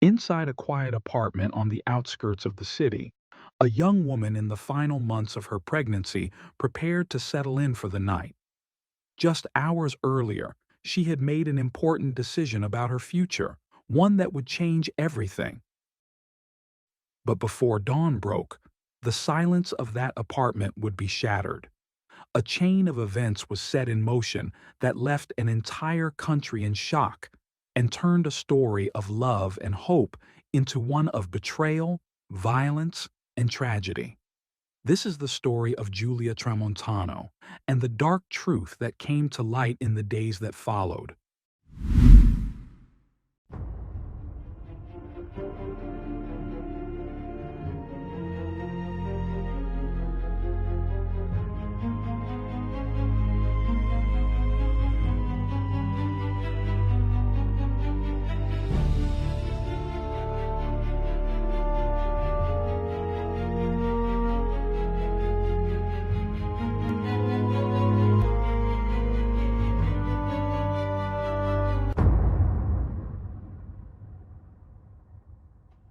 Inside a quiet apartment on the outskirts of the city, a young woman in the final months of her pregnancy prepared to settle in for the night. Just hours earlier, she had made an important decision about her future, one that would change everything. But before dawn broke, the silence of that apartment would be shattered. A chain of events was set in motion that left an entire country in shock and turned a story of love and hope into one of betrayal, violence, and tragedy. This is the story of Giulia Tramontano and the dark truth that came to light in the days that followed.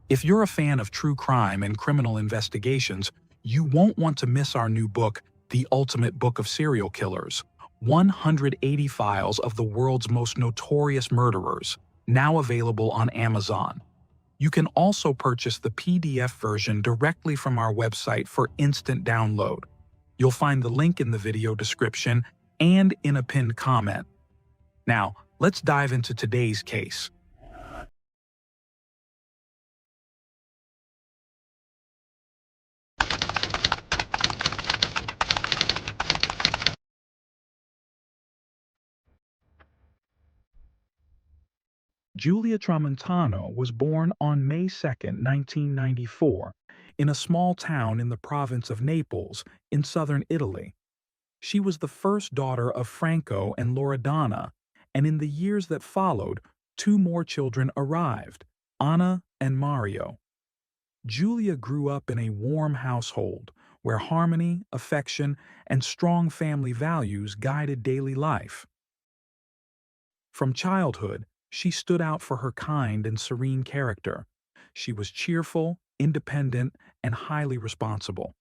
If you're a fan of true crime and criminal investigations, you won't want to miss our new book, The Ultimate Book of Serial Killers: 180 Files of the World's Most Notorious Murderers, now available on Amazon. You can also purchase the PDF version directly from our website for instant download. You'll find the link in the video description and in a pinned comment. Now, let's dive into today's case. Giulia Tramontano was born on May 2, 1994, in a small town in the province of Naples, in southern Italy. She was the first daughter of Franco and Loredana, and in the years that followed, two more children arrived, Anna and Mario. Giulia grew up in a warm household where harmony, affection, and strong family values guided daily life. From childhood, she stood out for her kind and serene character. She was cheerful, independent, and highly responsible.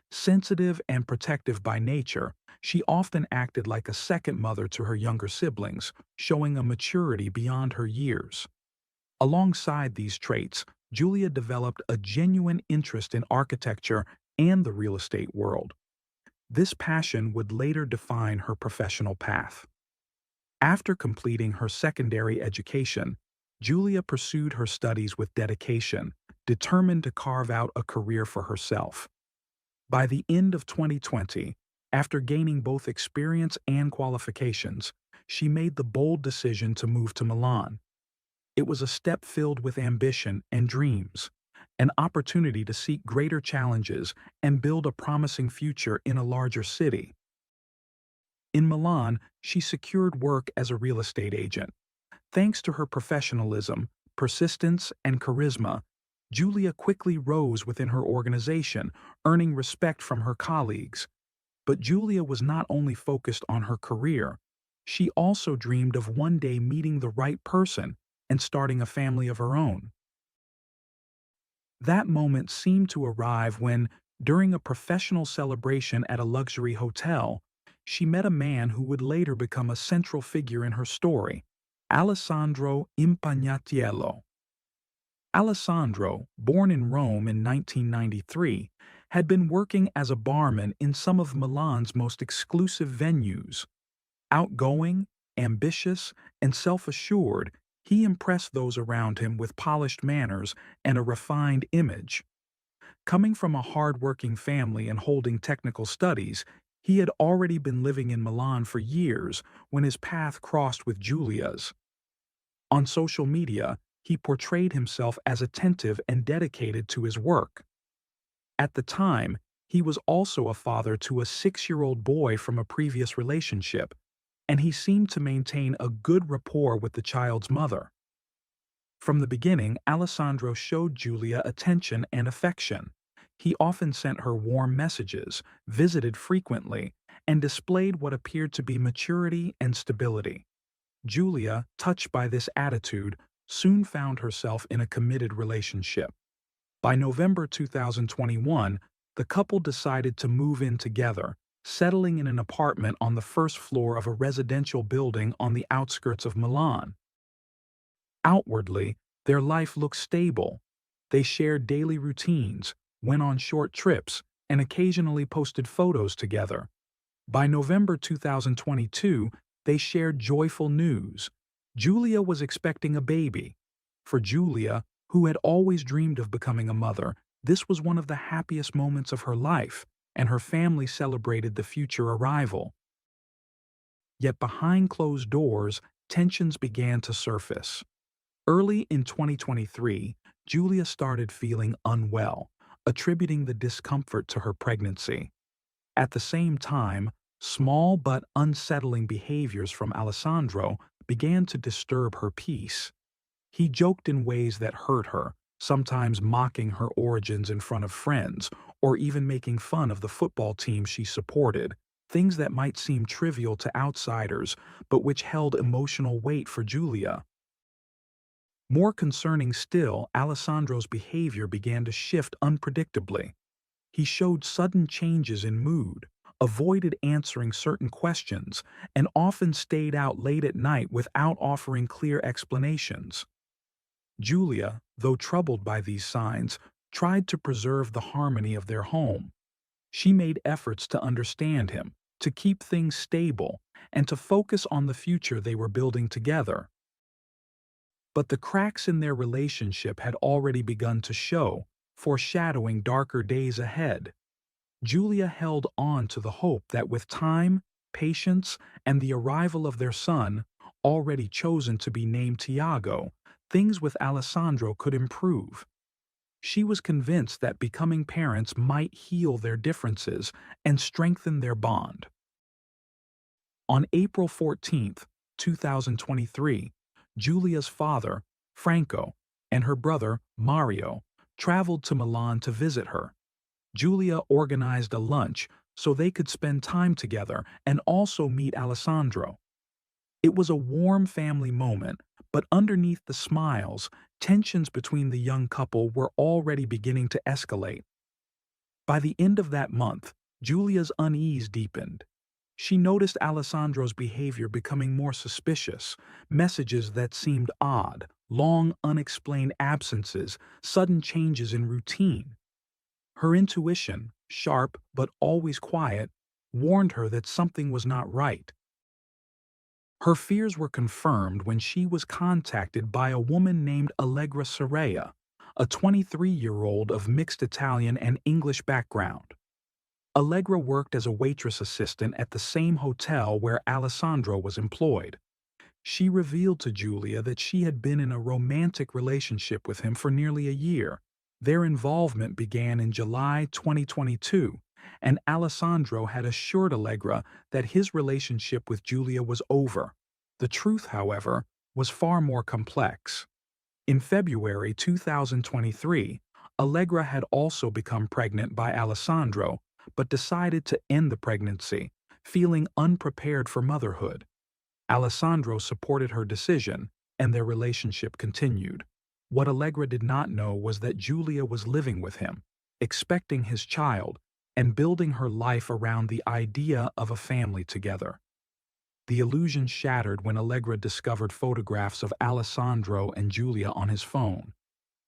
Sensitive and protective by nature, she often acted like a second mother to her younger siblings, showing a maturity beyond her years. Alongside these traits, Giulia developed a genuine interest in architecture and the real estate world. This passion would later define her professional path. After completing her secondary education, Giulia pursued her studies with dedication, determined to carve out a career for herself. By the end of 2020, after gaining both experience and qualifications, she made the bold decision to move to Milan. It was a step filled with ambition and dreams, an opportunity to seek greater challenges and build a promising future in a larger city. In Milan, she secured work as a real estate agent. Thanks to her professionalism, persistence, and charisma, Giulia quickly rose within her organization, earning respect from her colleagues. But Giulia was not only focused on her career, she also dreamed of one day meeting the right person and starting a family of her own. That moment seemed to arrive when, during a professional celebration at a luxury hotel, she met a man who would later become a central figure in her story, Alessandro Impagnatiello. Alessandro, born in Rome in 1993, had been working as a barman in some of Milan's most exclusive venues. Outgoing, ambitious, and self-assured, he impressed those around him with polished manners and a refined image. Coming from a hard-working family and holding technical studies, he had already been living in Milan for years when his path crossed with Giulia's. On social media, he portrayed himself as attentive and dedicated to his work. At the time, he was also a father to a 6-year-old boy from a previous relationship, and he seemed to maintain a good rapport with the child's mother. From the beginning, Alessandro showed Giulia attention and affection. He often sent her warm messages, visited frequently, and displayed what appeared to be maturity and stability. Giulia, touched by this attitude, soon found herself in a committed relationship. By November 2021, the couple decided to move in together, settling in an apartment on the first floor of a residential building on the outskirts of Milan. Outwardly, their life looked stable. They shared daily routines, went on short trips, and occasionally posted photos together. By November 2022, they shared joyful news. Giulia was expecting a baby. For Giulia, who had always dreamed of becoming a mother, this was one of the happiest moments of her life, and her family celebrated the future arrival. Yet behind closed doors, tensions began to surface. Early in 2023, Giulia started feeling unwell, attributing the discomfort to her pregnancy. At the same time, small but unsettling behaviors from Alessandro began to disturb her peace. He joked in ways that hurt her, sometimes mocking her origins in front of friends, or even making fun of the football team she supported, things that might seem trivial to outsiders, but which held emotional weight for Giulia. More concerning still, Alessandro's behavior began to shift unpredictably. He showed sudden changes in mood, avoided answering certain questions, and often stayed out late at night without offering clear explanations. Giulia, though troubled by these signs, tried to preserve the harmony of their home. She made efforts to understand him, to keep things stable, and to focus on the future they were building together. But the cracks in their relationship had already begun to show, foreshadowing darker days ahead. Giulia held on to the hope that with time, patience, and the arrival of their son, already chosen to be named Tiago, things with Alessandro could improve. She was convinced that becoming parents might heal their differences and strengthen their bond. On April 14, 2023, Giulia's father, Franco, and her brother, Mario, traveled to Milan to visit her. Giulia organized a lunch so they could spend time together and also meet Alessandro. It was a warm family moment, but underneath the smiles, tensions between the young couple were already beginning to escalate. By the end of that month, Giulia's unease deepened. She noticed Alessandro's behavior becoming more suspicious, messages that seemed odd, long unexplained absences, sudden changes in routine. Her intuition, sharp but always quiet, warned her that something was not right. Her fears were confirmed when she was contacted by a woman named Allegra Soraya, a 23-year-old of mixed Italian and English background. Allegra worked as a waitress assistant at the same hotel where Alessandro was employed. She revealed to Giulia that she had been in a romantic relationship with him for nearly a year. Their involvement began in July 2022, and Alessandro had assured Allegra that his relationship with Giulia was over. The truth, however, was far more complex. In February 2023, Allegra had also become pregnant by Alessandro, but decided to end the pregnancy, feeling unprepared for motherhood. Alessandro supported her decision, and their relationship continued. What Allegra did not know was that Giulia was living with him, expecting his child, and building her life around the idea of a family together. The illusion shattered when Allegra discovered photographs of Alessandro and Giulia on his phone.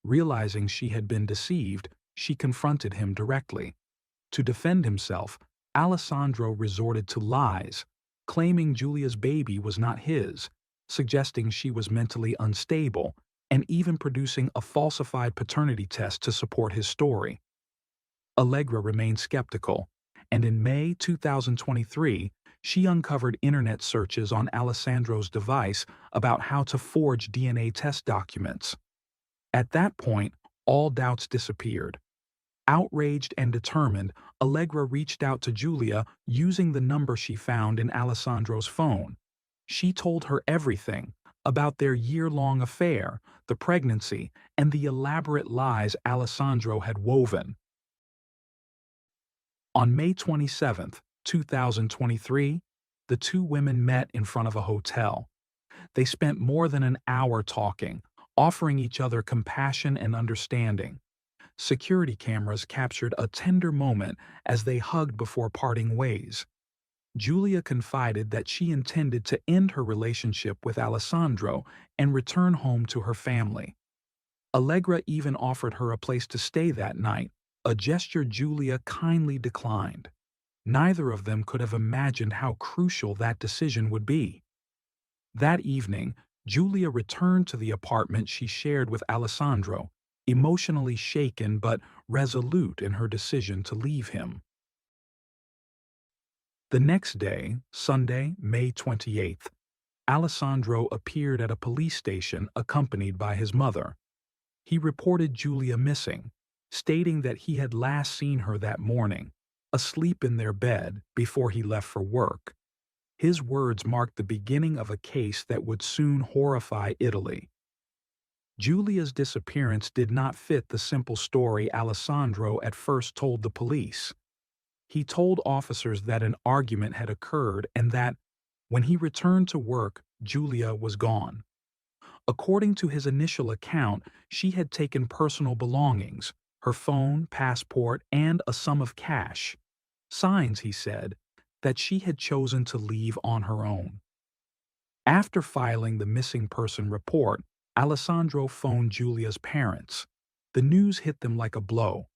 Realizing she had been deceived, she confronted him directly. To defend himself, Alessandro resorted to lies, claiming Giulia's baby was not his, suggesting she was mentally unstable, and even producing a falsified paternity test to support his story. Allegra remained skeptical, and in May 2023, she uncovered internet searches on Alessandro's device about how to forge DNA test documents. At that point, all doubts disappeared. Outraged and determined, Allegra reached out to Giulia using the number she found in Alessandro's phone. She told her everything about their year-long affair, the pregnancy, and the elaborate lies Alessandro had woven. On May 27, 2023, the two women met in front of a hotel. They spent more than an hour talking, offering each other compassion and understanding. Security cameras captured a tender moment as they hugged before parting ways. Julia confided that she intended to end her relationship with Alessandro and return home to her family. Allegra even offered her a place to stay that night, a gesture Julia kindly declined. Neither of them could have imagined how crucial that decision would be. That evening, Julia returned to the apartment she shared with Alessandro, emotionally shaken but resolute in her decision to leave him. The next day, Sunday, May 28th, Alessandro appeared at a police station accompanied by his mother. He reported Julia missing, stating that he had last seen her that morning, asleep in their bed before he left for work. His words marked the beginning of a case that would soon horrify Italy. Julia's disappearance did not fit the simple story Alessandro at first told the police. He told officers that an argument had occurred and that, when he returned to work, Julia was gone. According to his initial account, she had taken personal belongings, her phone, passport, and a sum of cash. Signs, he said, that she had chosen to leave on her own. After filing the missing person report, Alessandro phoned Julia's parents. The news hit them like a blow.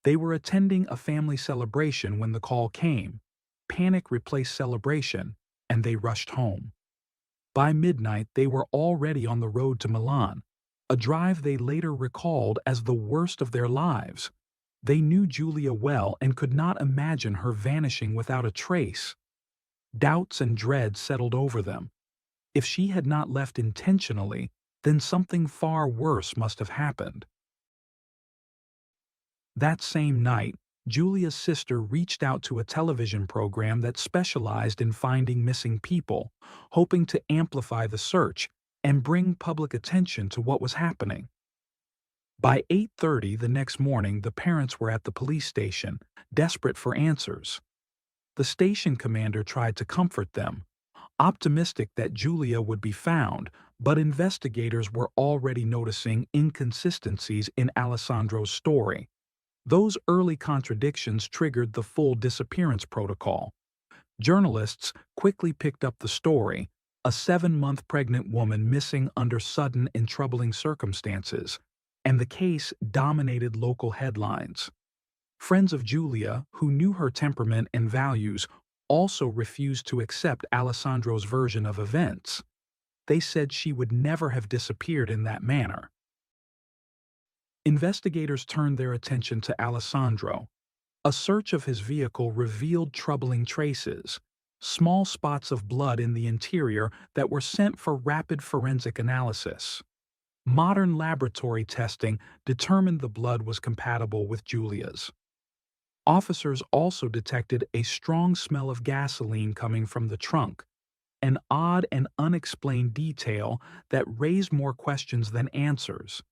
They were attending a family celebration when the call came. Panic replaced celebration, and they rushed home. By midnight, they were already on the road to Milan, a drive they later recalled as the worst of their lives. They knew Julia well and could not imagine her vanishing without a trace. Doubts and dread settled over them. If she had not left intentionally, then something far worse must have happened. That same night, Julia's sister reached out to a television program that specialized in finding missing people, hoping to amplify the search and bring public attention to what was happening. By 8:30 the next morning, the parents were at the police station, desperate for answers. The station commander tried to comfort them, optimistic that Julia would be found, but investigators were already noticing inconsistencies in Alessandro's story. Those early contradictions triggered the full disappearance protocol. Journalists quickly picked up the story, a 7-month pregnant woman missing under sudden and troubling circumstances, and the case dominated local headlines. Friends of Julia, who knew her temperament and values, also refused to accept Alessandro's version of events. They said she would never have disappeared in that manner. Investigators turned their attention to Alessandro. A search of his vehicle revealed troubling traces, small spots of blood in the interior that were sent for rapid forensic analysis. Modern laboratory testing determined the blood was compatible with Julia's. Officers also detected a strong smell of gasoline coming from the trunk, an odd and unexplained detail that raised more questions than answers.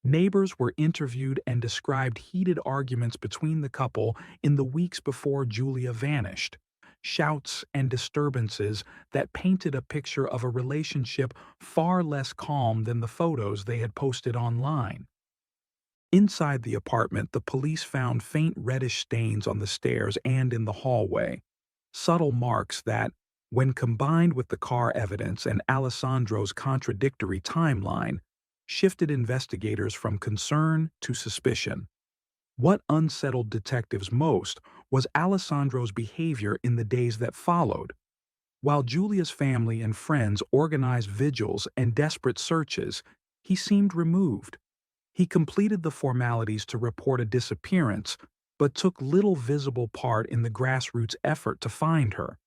Neighbors were interviewed and described heated arguments between the couple in the weeks before Julia vanished, shouts and disturbances that painted a picture of a relationship far less calm than the photos they had posted online. Inside the apartment, the police found faint reddish stains on the stairs and in the hallway, subtle marks that, when combined with the car evidence and Alessandro's contradictory timeline, shifted investigators from concern to suspicion. What unsettled detectives most was Alessandro's behavior in the days that followed. While Julia's family and friends organized vigils and desperate searches, he seemed removed. He completed the formalities to report a disappearance, but took little visible part in the grassroots effort to find her.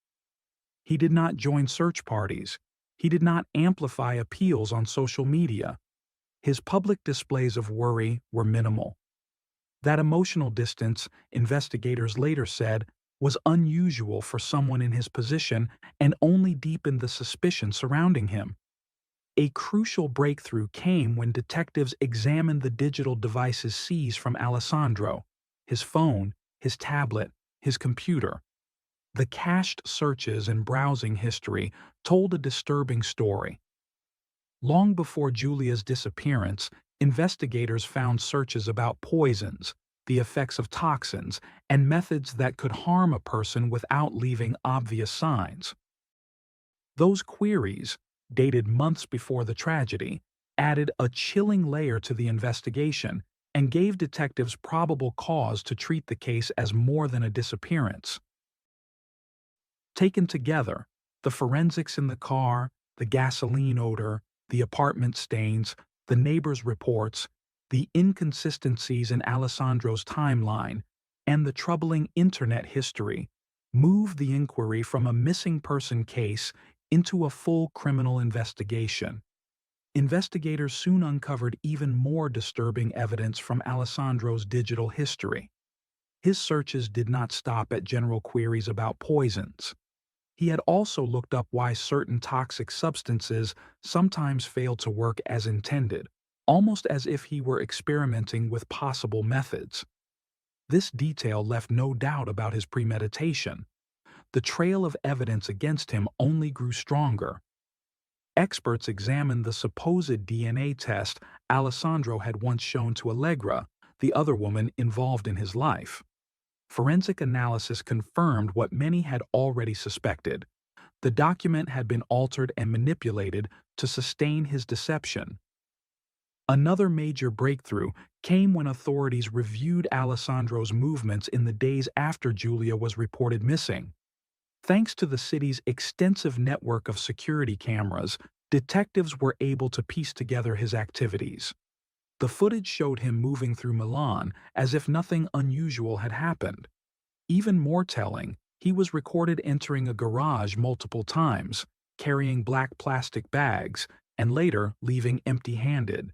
He did not join search parties. He did not amplify appeals on social media. His public displays of worry were minimal. That emotional distance, investigators later said, was unusual for someone in his position and only deepened the suspicion surrounding him. A crucial breakthrough came when detectives examined the digital devices seized from Alessandro: his phone, his tablet, his computer. The cached searches and browsing history told a disturbing story. Long before Julia's disappearance, investigators found searches about poisons, the effects of toxins, and methods that could harm a person without leaving obvious signs. Those queries, dated months before the tragedy, added a chilling layer to the investigation and gave detectives probable cause to treat the case as more than a disappearance. Taken together, the forensics in the car, the gasoline odor, the apartment stains, the neighbors' reports, the inconsistencies in Alessandro's timeline, and the troubling internet history moved the inquiry from a missing person case into a full criminal investigation. Investigators soon uncovered even more disturbing evidence from Alessandro's digital history. His searches did not stop at general queries about poisons. He had also looked up why certain toxic substances sometimes failed to work as intended, almost as if he were experimenting with possible methods. This detail left no doubt about his premeditation. The trail of evidence against him only grew stronger. Experts examined the supposed DNA test Alessandro had once shown to Allegra, the other woman involved in his life. Forensic analysis confirmed what many had already suspected. The document had been altered and manipulated to sustain his deception. Another major breakthrough came when authorities reviewed Alessandro's movements in the days after Julia was reported missing. Thanks to the city's extensive network of security cameras, detectives were able to piece together his activities. The footage showed him moving through Milan as if nothing unusual had happened. Even more telling, he was recorded entering a garage multiple times, carrying black plastic bags, and later leaving empty-handed.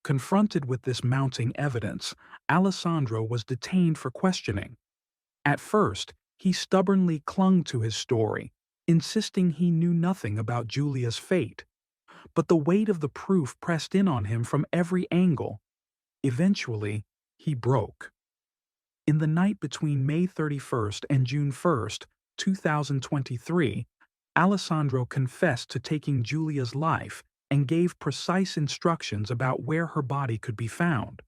Confronted with this mounting evidence, Alessandro was detained for questioning. At first, he stubbornly clung to his story, insisting he knew nothing about Julia's fate. But the weight of the proof pressed in on him from every angle. Eventually, he broke. In the night between May 31st and June 1st, 2023, Alessandro confessed to taking Julia's life and gave precise instructions about where her body could be found.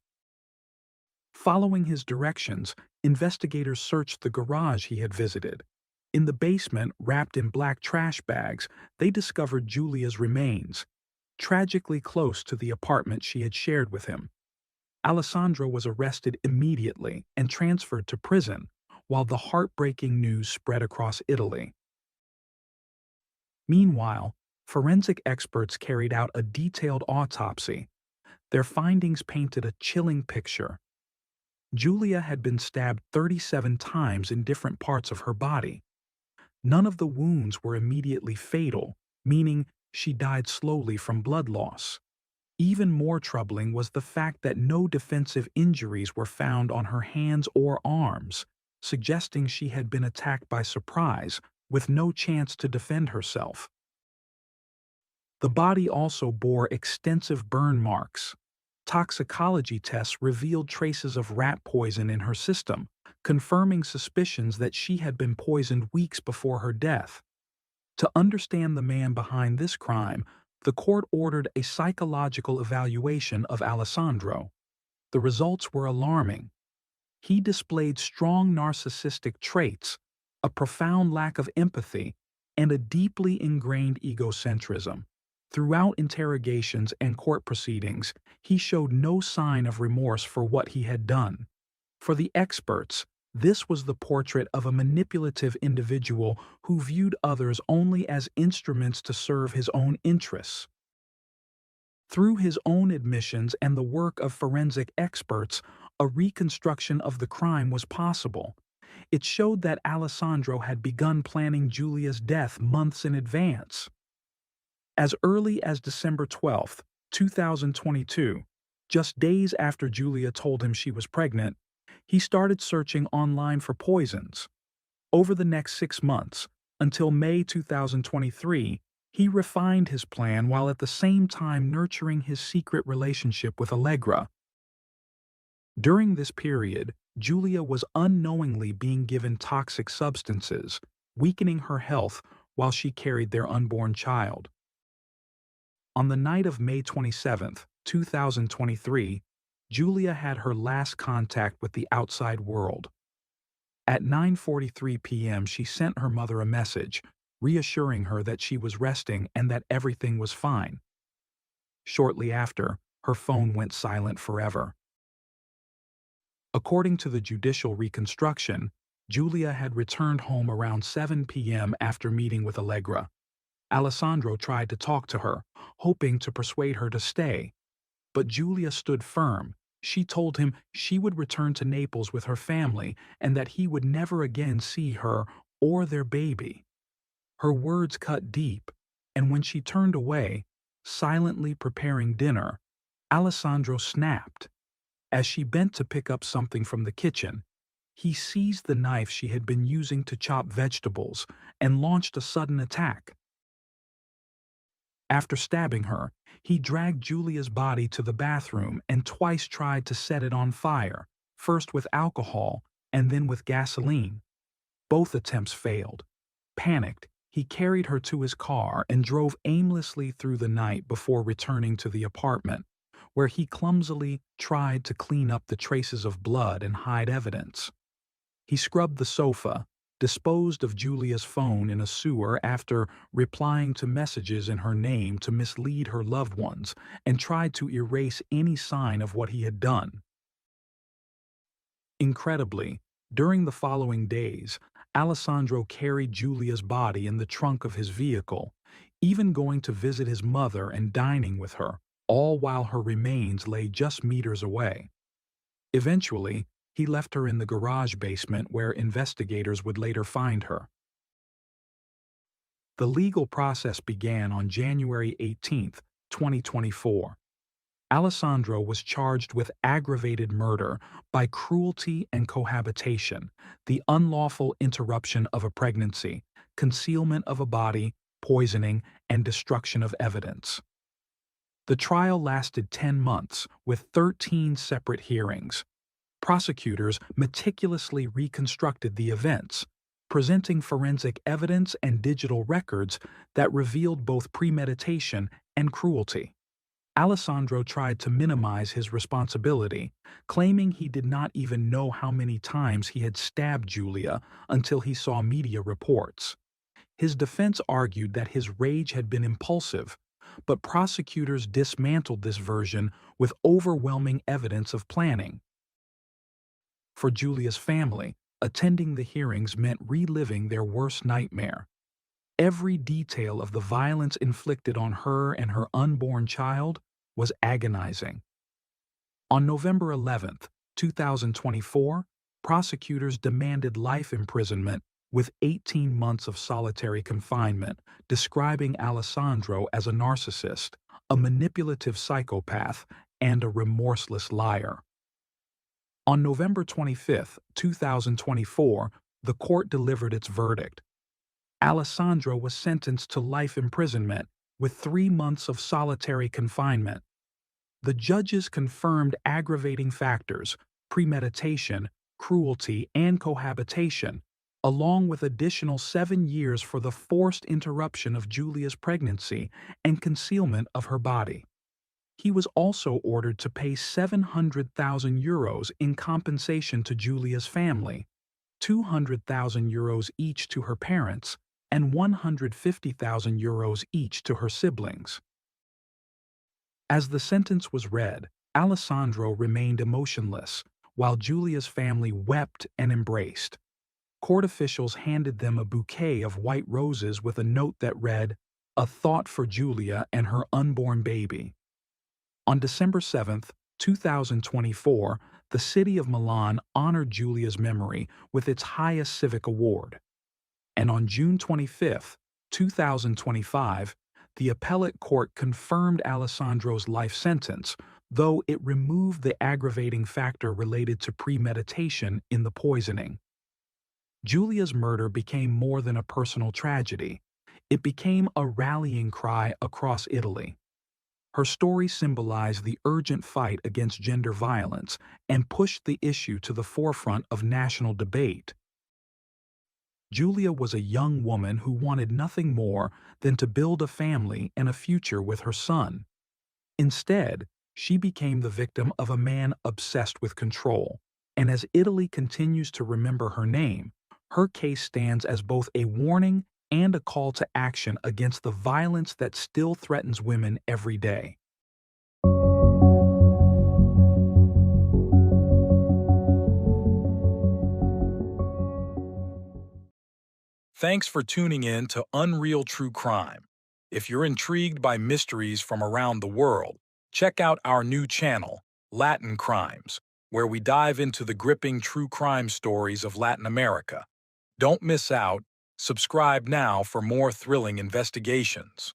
Following his directions, investigators searched the garage he had visited. In the basement, wrapped in black trash bags, they discovered Julia's remains, tragically close to the apartment she had shared with him. Alessandro was arrested immediately and transferred to prison, while the heartbreaking news spread across Italy. Meanwhile, forensic experts carried out a detailed autopsy. Their findings painted a chilling picture. Julia had been stabbed 37 times in different parts of her body. None of the wounds were immediately fatal, meaning she died slowly from blood loss. Even more troubling was the fact that no defensive injuries were found on her hands or arms, suggesting she had been attacked by surprise, with no chance to defend herself. The body also bore extensive burn marks. Toxicology tests revealed traces of rat poison in her system, confirming suspicions that she had been poisoned weeks before her death. To understand the man behind this crime, the court ordered a psychological evaluation of Alessandro. The results were alarming. He displayed strong narcissistic traits, a profound lack of empathy, and a deeply ingrained egocentrism. Throughout interrogations and court proceedings, he showed no sign of remorse for what he had done. For the experts, this was the portrait of a manipulative individual who viewed others only as instruments to serve his own interests. Through his own admissions and the work of forensic experts, a reconstruction of the crime was possible. It showed that Alessandro had begun planning Julia's death months in advance. As early as December 12, 2022, just days after Julia told him she was pregnant, he started searching online for poisons. Over the next 6 months, until May 2023, he refined his plan while at the same time nurturing his secret relationship with Allegra. During this period, Julia was unknowingly being given toxic substances, weakening her health while she carried their unborn child. On the night of May 27, 2023, Julia had her last contact with the outside world. At 9:43 p.m., she sent her mother a message, reassuring her that she was resting and that everything was fine. Shortly after, her phone went silent forever. According to the judicial reconstruction, Julia had returned home around 7 p.m. after meeting with Allegra. Alessandro tried to talk to her, hoping to persuade her to stay. But Julia stood firm. She told him she would return to Naples with her family and that he would never again see her or their baby. Her words cut deep, and when she turned away, silently preparing dinner, Alessandro snapped. As she bent to pick up something from the kitchen, he seized the knife she had been using to chop vegetables and launched a sudden attack. After stabbing her, he dragged Julia's body to the bathroom and twice tried to set it on fire, first with alcohol and then with gasoline. Both attempts failed. Panicked, he carried her to his car and drove aimlessly through the night before returning to the apartment, where he clumsily tried to clean up the traces of blood and hide evidence. He scrubbed the sofa, disposed of Julia's phone in a sewer after replying to messages in her name to mislead her loved ones, and tried to erase any sign of what he had done. Incredibly, during the following days, Alessandro carried Julia's body in the trunk of his vehicle, even going to visit his mother and dining with her, all while her remains lay just meters away. Eventually, he left her in the garage basement where investigators would later find her. The legal process began on January 18, 2024. Alessandro was charged with aggravated murder by cruelty and cohabitation, the unlawful interruption of a pregnancy, concealment of a body, poisoning, and destruction of evidence. The trial lasted 10 months, with 13 separate hearings. Prosecutors meticulously reconstructed the events, presenting forensic evidence and digital records that revealed both premeditation and cruelty. Alessandro tried to minimize his responsibility, claiming he did not even know how many times he had stabbed Julia until he saw media reports. His defense argued that his rage had been impulsive, but prosecutors dismantled this version with overwhelming evidence of planning. For Julia's family, attending the hearings meant reliving their worst nightmare. Every detail of the violence inflicted on her and her unborn child was agonizing. On November 11, 2024, prosecutors demanded life imprisonment with 18 months of solitary confinement, describing Alessandro as a narcissist, a manipulative psychopath, and a remorseless liar. On November 25, 2024, the court delivered its verdict. Alessandro was sentenced to life imprisonment with 3 months of solitary confinement. The judges confirmed aggravating factors, premeditation, cruelty, and cohabitation, along with additional 7 years for the forced interruption of Julia's pregnancy and concealment of her body. He was also ordered to pay €700,000 in compensation to Julia's family, €200,000 each to her parents, and €150,000 each to her siblings. As the sentence was read, Alessandro remained emotionless, while Julia's family wept and embraced. Court officials handed them a bouquet of white roses with a note that read, "A thought for Julia and her unborn baby." On December 7, 2024, the city of Milan honored Julia's memory with its highest civic award. And on June 25, 2025, the appellate court confirmed Alessandro's life sentence, though it removed the aggravating factor related to premeditation in the poisoning. Julia's murder became more than a personal tragedy. It became a rallying cry across Italy. Her story symbolized the urgent fight against gender violence and pushed the issue to the forefront of national debate. Julia was a young woman who wanted nothing more than to build a family and a future with her son. Instead, she became the victim of a man obsessed with control, and as Italy continues to remember her name, her case stands as both a warning and a call to action against the violence that still threatens women every day. Thanks for tuning in to Unreal True Crime. If you're intrigued by mysteries from around the world, check out our new channel, Latin Crimes, where we dive into the gripping true crime stories of Latin America. Don't miss out. Subscribe now for more thrilling investigations.